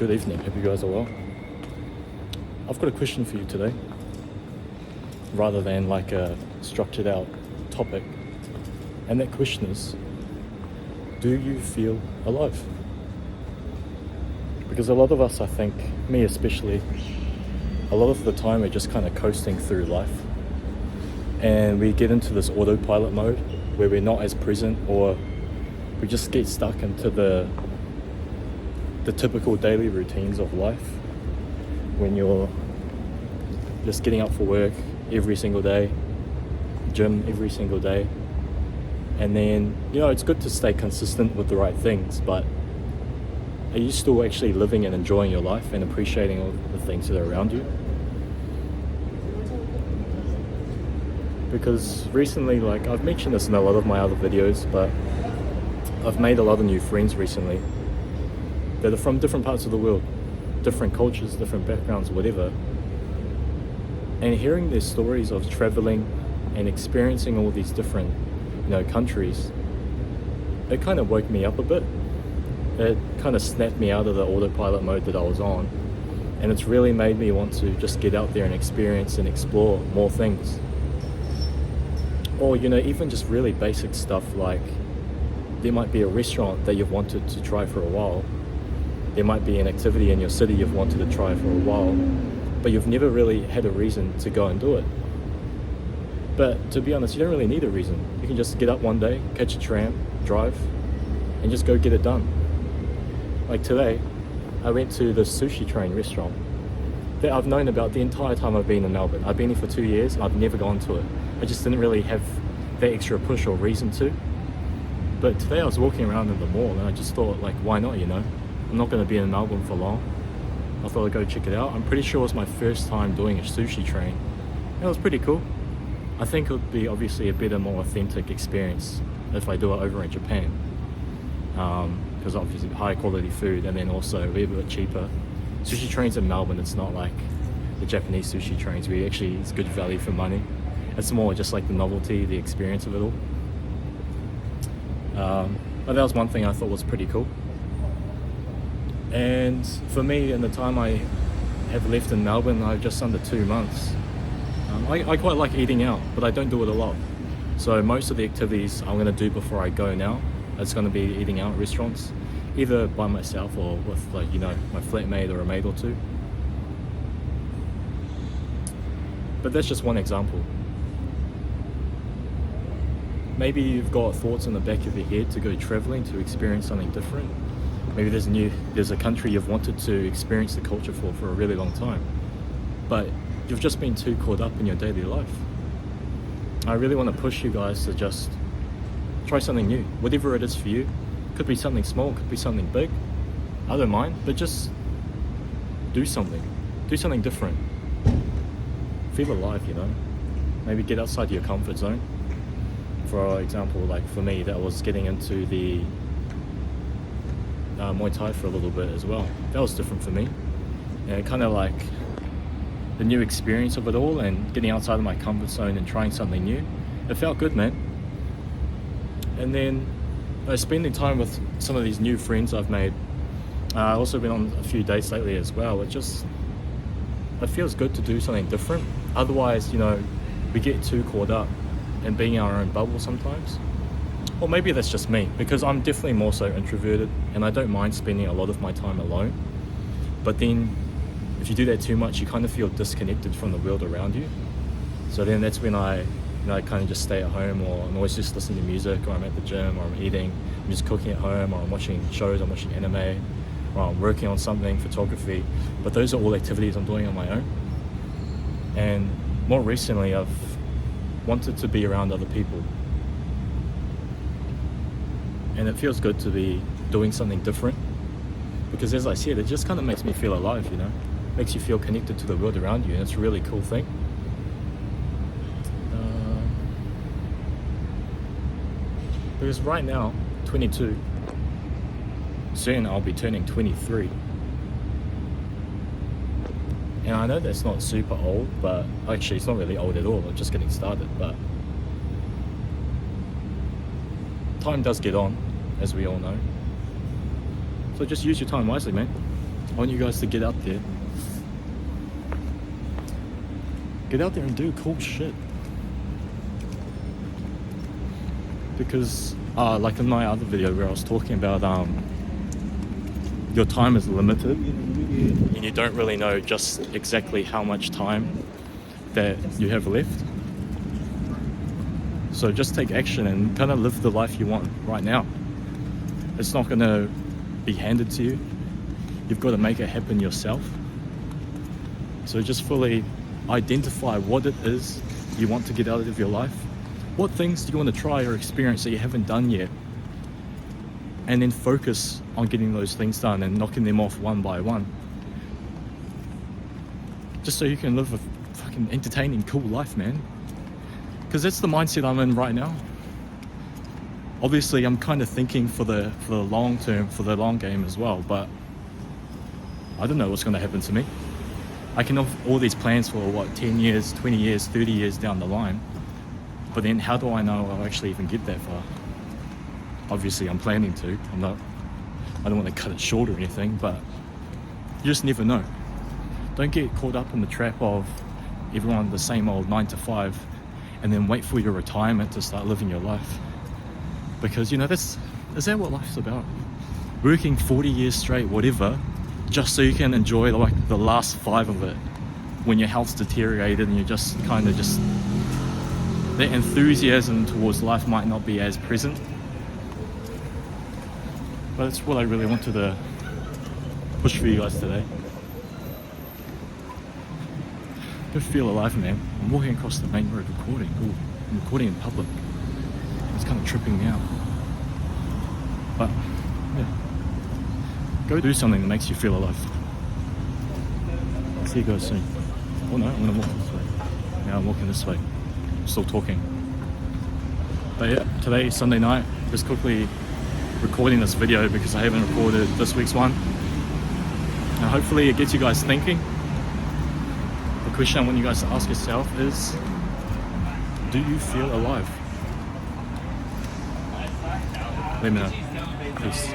good evening. Hope you guys are well. I've got a question for you today, rather than like a structured out topic. And that question is, do you feel alive? Because a lot of us, I think, me especially, a lot of the time we're just kind of coasting through life. And we get into this autopilot mode where we're not as present, or we just get stuck into the typical daily routines of life when you're just getting up for work every single day, gym every single day. And then, it's good to stay consistent with the right things, but are you still actually living and enjoying your life and appreciating all the things that are around you? Because recently, I've mentioned this in a lot of my other videos, but I've made a lot of new friends recently that are from different parts of the world, different cultures, different backgrounds, whatever. And hearing their stories of traveling and experiencing all these different, countries, it kind of woke me up a bit. It kind of snapped me out of the autopilot mode that I was on. And it's really made me want to just get out there and experience and explore more things. Or, even just really basic stuff like there might be a restaurant that you've wanted to try for a while. There might be an activity in your city you've wanted to try for a while, but you've never really had a reason to go and do it. But to be honest, you don't really need a reason. You can just get up one day, catch a tram, drive, and just go get it done. Like today, I went to the Sushi Train restaurant that I've known about the entire time I've been in Melbourne. I've been here for 2 years and I've never gone to it. I just didn't really have that extra push or reason to. But today I was walking around in the mall and I just thought, why not, I'm not going to be in Melbourne for long. I thought I'd go check it out. I'm pretty sure it was my first time doing a sushi train. It was pretty cool. I think it would be obviously a better, more authentic experience if I do it over in Japan. Because obviously high quality food and then also a little bit cheaper. Sushi trains in Melbourne, it's not like the Japanese sushi trains where it's good value for money. It's more just like the novelty, the experience of it all. But that was one thing I thought was pretty cool. And for me, in the time I have left in Melbourne, I've just under 2 months. I quite like eating out, but I don't do it a lot. So most of the activities I'm going to do before I go now, it's going to be eating out at restaurants, either by myself or with my flatmate or a mate or two. But that's just one example. Maybe you've got thoughts in the back of your head to go traveling to experience something different. Maybe there's a country you've wanted to experience the culture for a really long time, but you've just been too caught up in your daily life. I really want to push you guys to just try something new, whatever it is for you. Could be something small, could be something big. I don't mind, but just do something different. Feel alive, Maybe get outside your comfort zone. For example, for me, that was getting into the Muay Thai for a little bit as well. That was different for me. And kind of the new experience of it all and getting outside of my comfort zone and trying something new. It felt good, man. And then spending time with some of these new friends I've made. I've also been on a few dates lately as well. It feels good to do something different. Otherwise, we get too caught up in being our own bubble sometimes. Or maybe that's just me, because I'm definitely more so introverted and I don't mind spending a lot of my time alone. But then if you do that too much, you kind of feel disconnected from the world around you. So then that's when I kind of just stay at home, or I'm always just listening to music, or I'm at the gym, or I'm eating, I'm just cooking at home, or I'm watching shows, I'm watching anime, or I'm working on something, photography. But those are all activities I'm doing on my own. And more recently, I've wanted to be around other people. And it feels good to be doing something different. Because as I said, it just kind of makes me feel alive, Makes you feel connected to the world around you, and it's a really cool thing. Because right now, 22, soon I'll be turning 23. And I know that's not super old, but actually it's not really old at all, I'm just getting started, but time does get on, as we all know. So just use your time wisely, man. I want you guys to get out there. Get out there and do cool shit. Because, like in my other video where I was talking about your time is limited and you don't really know just exactly how much time that you have left. So just take action and kind of live the life you want right now. It's not going to be handed to you. You've got to make it happen yourself. So just fully identify what it is you want to get out of your life. What things do you want to try or experience that you haven't done yet? And then focus on getting those things done and knocking them off one by one. Just so you can live a fucking entertaining, cool life, man. Because that's the mindset I'm in right now. Obviously, I'm kind of thinking for the long term, for the long game as well, but I don't know what's going to happen to me. I can have all these plans for 10 years, 20 years, 30 years down the line, but then how do I know I'll actually even get that far? Obviously, I'm planning to. I don't want to cut it short or anything, but you just never know. Don't get caught up in the trap of everyone the same old 9 to 5 and then wait for your retirement to start living your life. Because, is that what life's about? Working 40 years straight, whatever, just so you can enjoy like the last 5 of it when your health's deteriorated and you're just the enthusiasm towards life might not be as present. But it's what I really wanted to push for you guys today. Go feel alive, man. I'm walking across the main road recording. Ooh, I'm recording in public. It's kind of tripping me out. But, yeah. Go do something that makes you feel alive. See you guys soon. Oh no, I'm gonna walk this way. Yeah, I'm walking this way. I'm still talking. But yeah, today, Sunday night, just quickly recording this video because I haven't recorded this week's one. And hopefully it gets you guys thinking. The question I want you guys to ask yourself is, do you feel alive? Let me know. Peace.